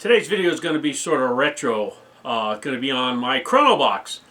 Today's video is going to be sort of retro. Going to be on my Chrono Box.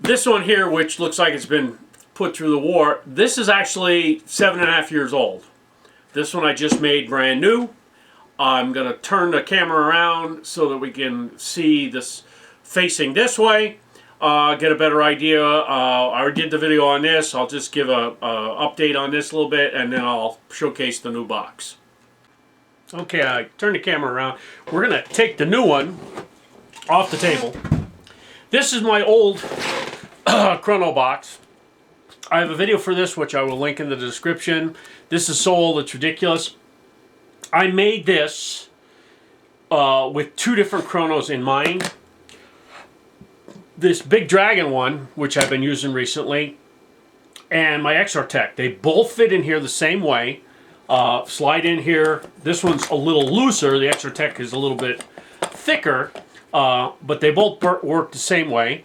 This one here, which looks like it's been put through the war, this is actually 7.5 years old. This one I just made brand new. I'm going to turn the camera around so that we can see this facing this way. Get a better idea. I already did the video on this. I'll just give a update on this a little bit, and then I'll showcase the new box. Okay, I turned the camera around. We're going to take the new one off the table. This is my old Chrono Box. I have a video for this, which I will link in the description. This is so old, it's ridiculous. I made this with two different chronos in mind. This Big Dragon one, which I've been using recently, and my Airsoft. They both fit in here the same way. Slide in here. This one's a little looser. The Airsoft is a little bit thicker, but they both work the same way.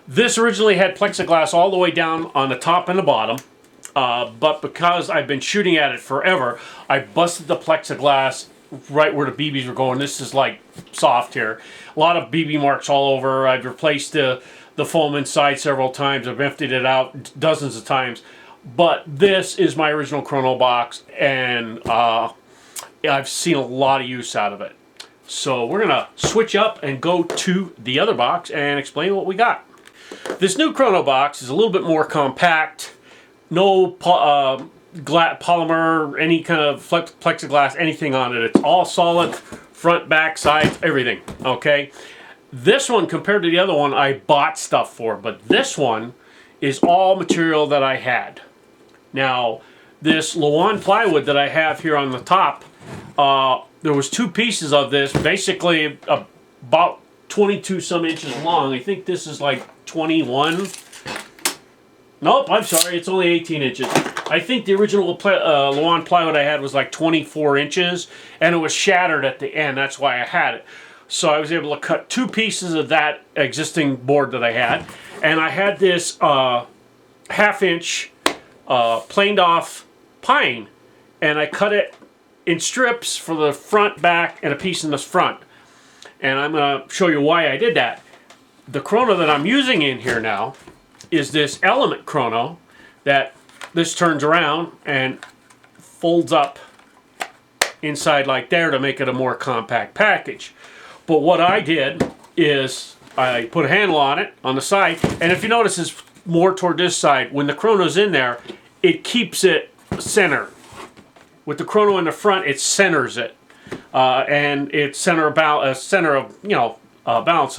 This originally had plexiglass all the way down on the top and the bottom, but because I've been shooting at it forever, I busted the plexiglass right where the BBs were going. This is like soft here. A lot of BB marks all over. I've replaced the foam inside several times. I've emptied it out dozens of times. But this is my original Chrono Box, and I've seen a lot of use out of it. So we're going to switch up and go to the other box and explain what we got. This new Chrono Box is a little bit more compact. No polymer, any kind of plexiglass, anything on it. It's all solid, front, back, sides, everything. Okay. This one, compared to the other one, I bought stuff for, but this one is all material that I had. Now, this Lawan plywood that I have here on the top, there was two pieces of this, basically about 22 some inches long. I think this is like 21. Nope, I'm sorry, it's only 18 inches. I think the original Lawan plywood I had was like 24 inches, and it was shattered at the end. That's why I had it. So I was able to cut two pieces of that existing board that I had, and I had this half-inch planed off pine, and I cut it in strips for the front, back, and a piece in the front. And I'm going to show you why I did that. The chrono that I'm using in here now is this Element chrono that this turns around and folds up inside like there to make it a more compact package. But what I did is I put a handle on it on the side, and if you notice it's more toward this side. When the chrono's in there, it keeps it center. With the chrono in the front, it centers it, and it's center of balance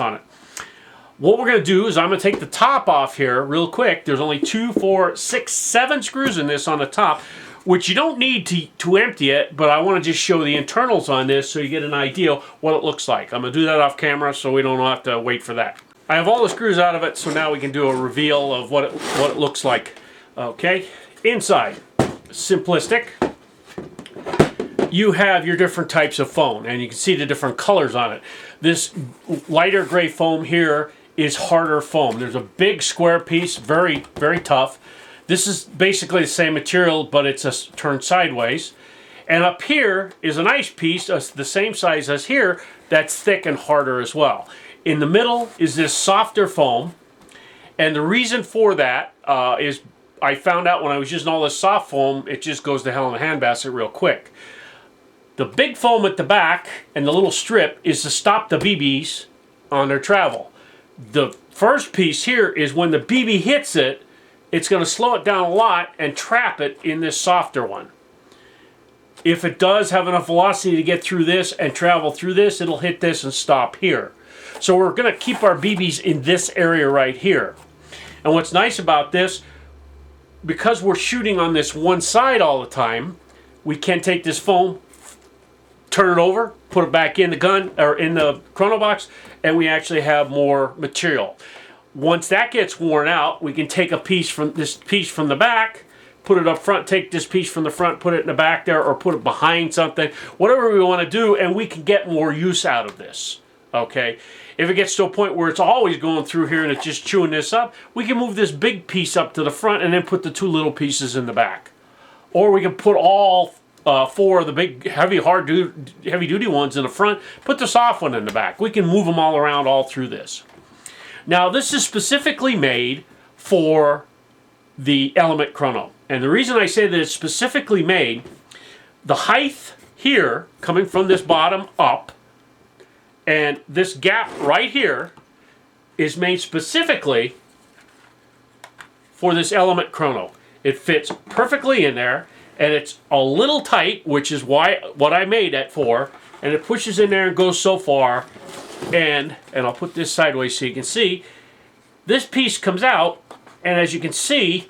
on it. What we're going to do is I'm going to take the top off here real quick. There's only 2, 4, 6, 7 screws in this on the top, which you don't need to empty it, but I want to just show the internals on this so you get an idea what it looks like. I'm going to do that off camera so we don't have to wait for that. I have all the screws out of it, so now we can do a reveal of what it looks like. Okay, inside, simplistic. You have your different types of foam, and you can see the different colors on it. This lighter gray foam here is harder foam. There's a big square piece, very, very tough. This is basically the same material, but it's turned sideways. And up here is a nice piece, the same size as here, that's thick and harder as well. In the middle is this softer foam, and the reason for that is I found out when I was using all this soft foam, it just goes to hell in a handbasket real quick. The big foam at the back and the little strip is to stop the BBs on their travel. The first piece here is when the BB hits it, it's going to slow it down a lot and trap it in this softer one. If it does have enough velocity to get through this and travel through this, it'll hit this and stop here. So we're going to keep our BBs in this area right here. And what's nice about this, because we're shooting on this one side all the time, we can take this foam, turn it over, put it back in the gun or in the Chrono Box, and we actually have more material. Once that gets worn out, we can take this piece from the back, put it up front, take this piece from the front, put it in the back there, or put it behind something, whatever we want to do, and we can get more use out of this. Okay, if it gets to a point where it's always going through here and it's just chewing this up, we can move this big piece up to the front and then put the two little pieces in the back. Or we can put all for the big heavy duty ones in the front. Put the soft one in the back. We can move them all around all through this. Now this is specifically made for the Element Chrono. And the reason I say that it's specifically made, the height here coming from this bottom up and this gap right here is made specifically for this Element Chrono. It fits perfectly in there, and it's a little tight, which is why what I made it for, and it pushes in there and goes so far, and I'll put this sideways so you can see, this piece comes out, and as you can see,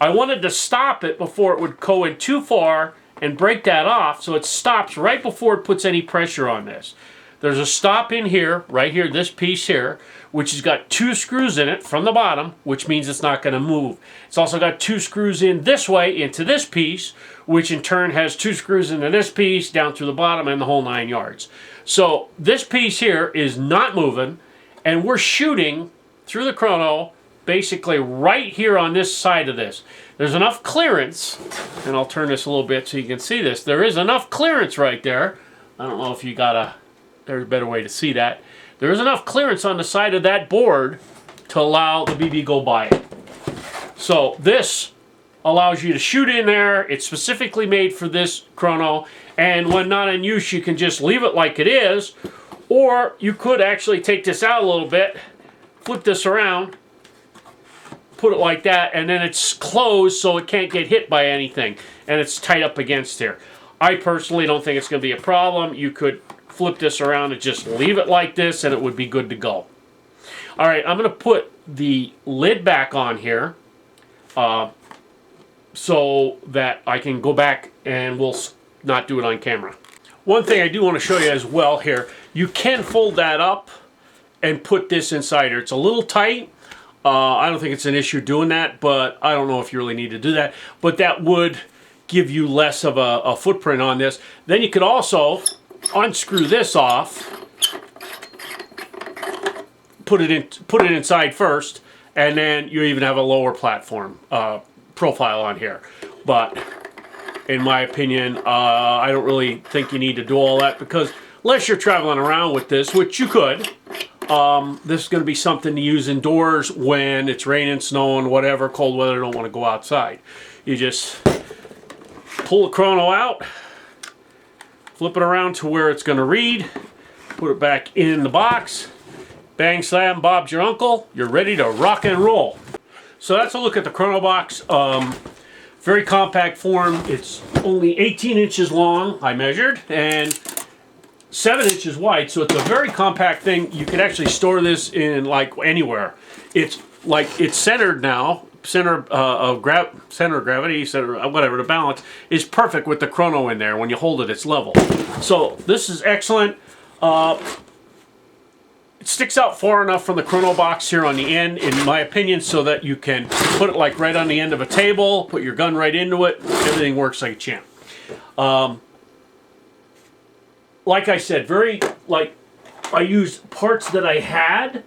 I wanted to stop it before it would go in too far and break that off, so it stops right before it puts any pressure on this. There's a stop in here, right here, this piece here, which has got 2 screws in it from the bottom, which means it's not going to move. It's also got 2 screws in this way into this piece, which in turn has 2 screws into this piece, down through the bottom, and the whole 9 yards. So this piece here is not moving, and we're shooting through the Chrono basically right here on this side of this. There's enough clearance, and I'll turn this a little bit so you can see this. There is enough clearance right there. I don't know if you got there's a better way to see that. There is enough clearance on the side of that board to allow the BB go by it. So this allows you to shoot in there. It's specifically made for this Chrono, and when not in use, you can just leave it like it is, or you could actually take this out a little bit, flip this around, put it like that, and then it's closed so it can't get hit by anything, and it's tight up against here. I personally don't think it's going to be a problem. You could flip this around and just leave it like this, and it would be good to go. All right, I'm going to put the lid back on here so that I can go back and we'll not do it on camera. One thing I do want to show you as well here, you can fold that up and put this inside here. It's a little tight. I don't think it's an issue doing that, but I don't know if you really need to do that. But that would give you less of a footprint on this. Then you could also unscrew this off, put it inside first, and then you even have a lower platform profile on here. But in my opinion, I don't really think you need to do all that, because unless you're traveling around with this, which you could, this is going to be something to use indoors when it's raining, snowing, whatever, cold weather, don't want to go outside. You just pull the Chrono out, flip it around to where it's going to read, put it back in the box, bang, slam, Bob's your uncle, you're ready to rock and roll. So that's a look at the Chrono Box. Very compact form. It's only 18 inches long, I measured, and 7 inches wide, so it's a very compact thing. You could actually store this in like anywhere. It's centered now. Center of gravity, whatever, the balance is perfect with the Chrono in there. When you hold it, it's level. So this is excellent. It sticks out far enough from the Chrono Box here on the end, in my opinion, so that you can put it like right on the end of a table, put your gun right into it, everything works like a champ. Like I said, I used parts that I had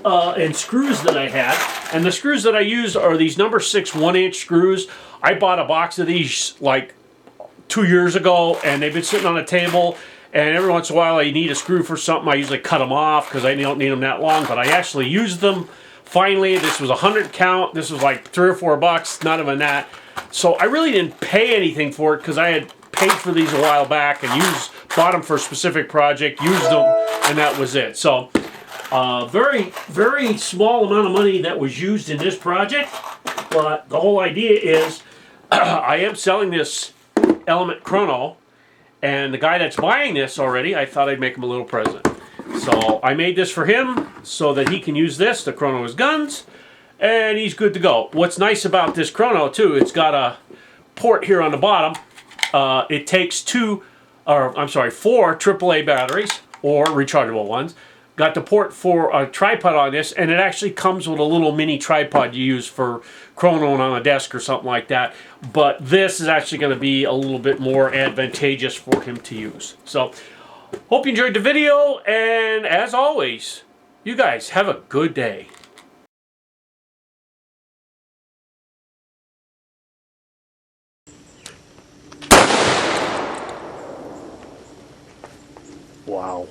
and screws that I had, and the screws that I used are these number 6 1-inch screws. I bought a box of these like 2 years ago, and they've been sitting on a table, and every once in a while I need a screw for something. I usually cut them off because I don't need them that long, but I actually used them. Finally, this was 100 count. This was like $3 or $4, not even that. So I really didn't pay anything for it because I had paid for these a while back and bought them for a specific project, used them, and that was it. So very, very small amount of money that was used in this project, but the whole idea is I am selling this Element Chrono, and the guy that's buying this already, I thought I'd make him a little present. So I made this for him so that he can use this to chrono his guns, and he's good to go. What's nice about this Chrono too, it's got a port here on the bottom. It takes 4 AAA batteries, or rechargeable ones. Got the port for a tripod on this, and it actually comes with a little mini tripod you use for chronoing on a desk or something like that. But this is actually going to be a little bit more advantageous for him to use. So, hope you enjoyed the video, and as always, you guys have a good day. Wow.